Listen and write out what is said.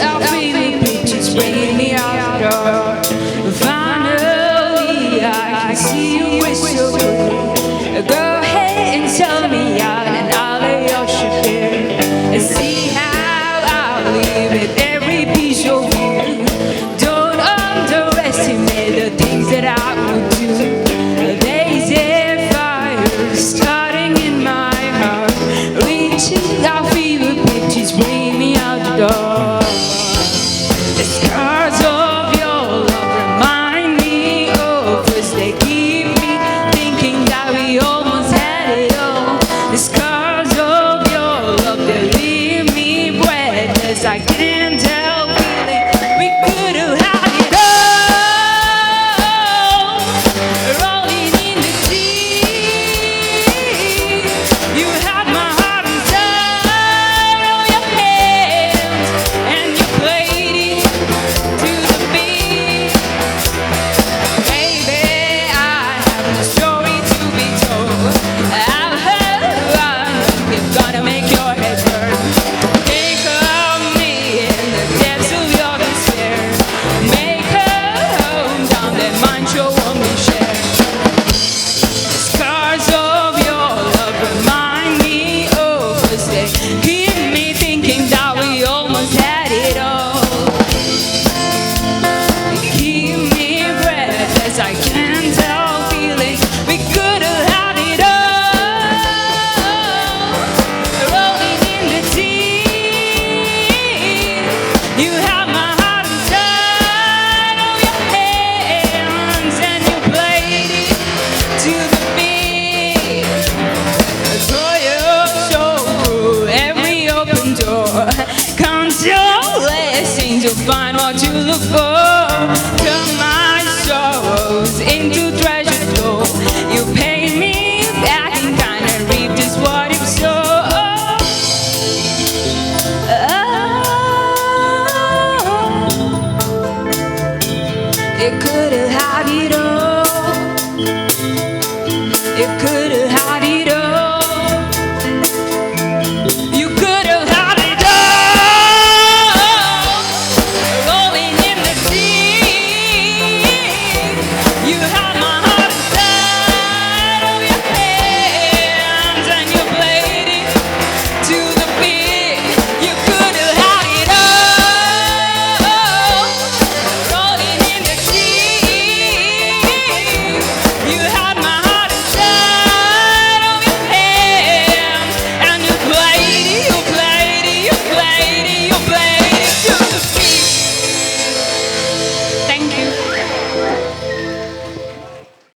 our favorite pictures bringing me out the door. Finally, I can see you crystal clear. Go ahead and tell me out, and I'll lay your ship here and see how I'll leave it. Every piece of you. Don't underestimate the things that I would do. There's a fire starting in my heart, reaching our favorite pictures, bringing me out the door. The scars of your love remind me of us. They keep me thinking that we almost had it all. The scars of your love, they leave me breathless. I can't help feeling we could have had it all. Rolling in the deep, you had my heart inside of your hands, and you played it to the beat. Baby, I have a story to be told. I've heard it's gonna make your head burn. Think of me in the depths of your despair. Make her home down that mind you want me share. The scars of your love remind me of us. They keep me thinking that we almost had it all. They keep me breathless. I can't help feeling we could have had it all. Rolling in the deep, you have my heart inside of your hands, and you played it to the beat. Throw your soul through every open door. Count your blessings, you'll find what you look for. Turn my sorrows into treasure gold. You pay me back in kind and reap just what you sow. You could have had it all. You could